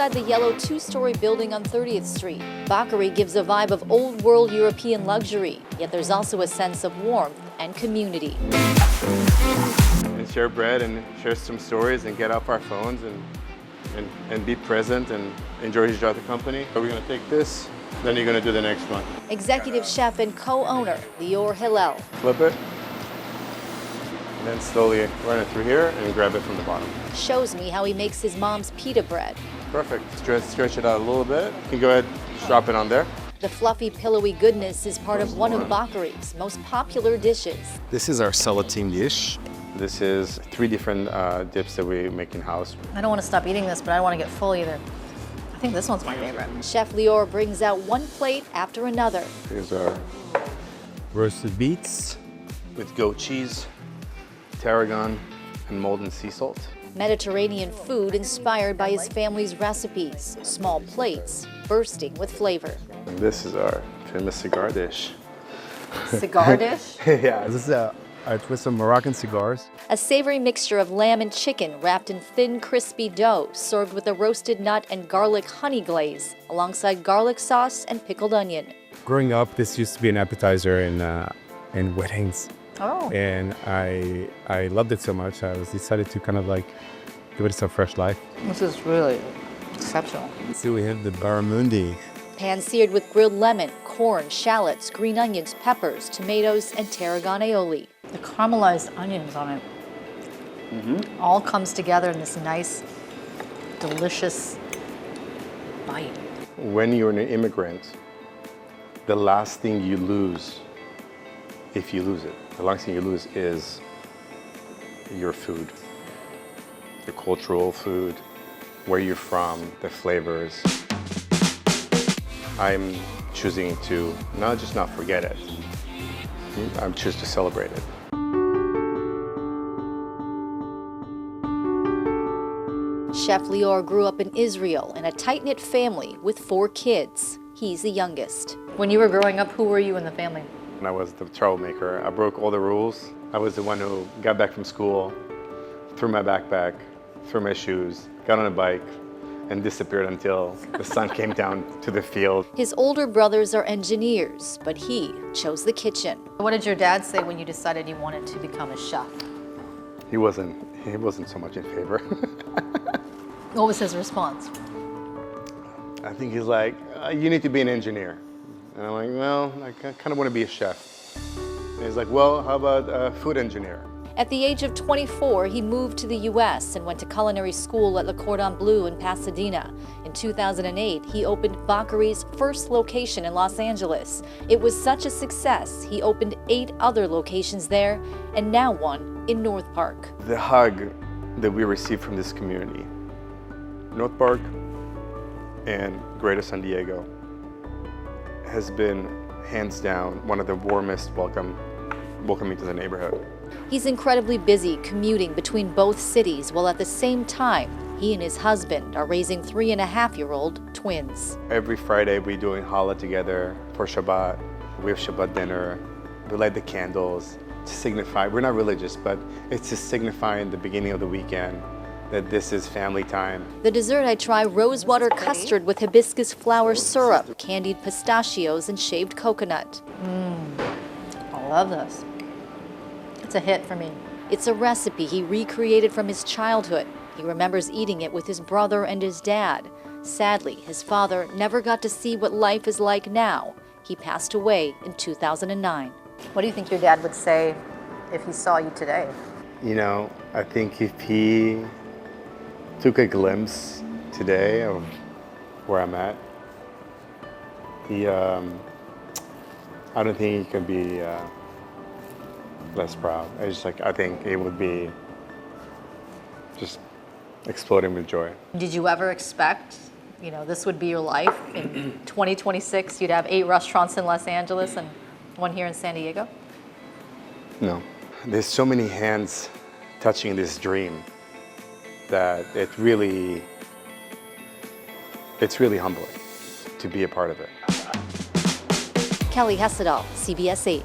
inside the yellow two-story building on 30th Street. Bakari gives a vibe of old-world European luxury, yet there's also a sense of warmth and community. And share bread and share some stories and get off our phones and be present and enjoy each other's company. So we're gonna take this, then you're gonna do the next one. Executive chef and co-owner Lior Hillel. Flip it, and then slowly run it through here and grab it from the bottom. Shows me how he makes his mom's pita bread. Perfect. Stretch it out a little bit. You can go ahead, drop it on there. The fluffy, pillowy goodness is part of one of Bakari's most popular dishes. This is our salatine dish. This is 3 different dips that we make in-house. I don't want to stop eating this, but I don't want to get full either. I think this one's my favorite. Chef Lior brings out one plate after another. Here's our Roasted beets. with goat cheese, tarragon, and molten sea salt. Mediterranean food inspired by his family's recipes. Small plates bursting with flavor. And this is our famous cigar dish. Cigar dish? Yeah. This is a twist of Moroccan cigars. A savory mixture of lamb and chicken wrapped in thin, crispy dough, served with a roasted nut and garlic honey glaze, alongside garlic sauce and pickled onion. Growing up, this used to be an appetizer in weddings. Oh. And I loved it so much, I was decided to kind of like give it some fresh life. This is really exceptional. So we have the barramundi. Pan-seared with grilled lemon, corn, shallots, green onions, peppers, tomatoes, and tarragon aioli. The caramelized onions on it all comes together in this nice, delicious bite. When you're an immigrant, the last thing you lose, if you lose it, the last thing you lose is your food, your cultural food, where you're from, the flavors. I'm choosing to not forget it, I'm choosing to celebrate it. Chef Lior grew up in Israel in a tight-knit family with 4 kids. He's the youngest. When you were growing up, who were you in the family? And I was the troublemaker. I broke all the rules. I was the one who got back from school, threw my backpack, threw my shoes, got on a bike, and disappeared until the sun came down to the field. His older brothers are engineers, but he chose the kitchen. What did your dad say when you decided you wanted to become a chef? He wasn't so much in favor. What was his response? I think he's like, you need to be an engineer. And I'm like, well, I kind of want to be a chef. And he's like, well, how about a food engineer? At the age of 24, he moved to the U.S. and went to culinary school at Le Cordon Bleu in Pasadena. In 2008, he opened Bacari's first location in Los Angeles. It was such a success, he opened 8 other locations there, and now one in North Park. The hug that we received from this community, North Park and Greater San Diego, has been hands down one of the warmest welcoming to the neighborhood. He's incredibly busy commuting between both cities, while at the same time, he and his husband are raising 3.5-year-old twins. Every Friday we're doing challah together for Shabbat. We have Shabbat dinner. We light the candles to signify, we're not religious, but it's to signify in the beginning of the weekend that this is family time. The dessert I try rosewater custard with hibiscus flower syrup, candied pistachios, and shaved coconut. I love this. It's a hit for me. It's a recipe he recreated from his childhood. He remembers eating it with his brother and his dad. Sadly, his father never got to see what life is like now. He passed away in 2009. What do you think your dad would say if he saw you today? You know, I think if he took a glimpse today of where I'm at, I don't think he could be less proud. I think it would be just exploding with joy. Did you ever expect, this would be your life? In 2026, you'd have 8 restaurants in Los Angeles and 1 here in San Diego? No. There's so many hands touching this dream that it's really humbling to be a part of it. Kelly Hessedal, CBS 8.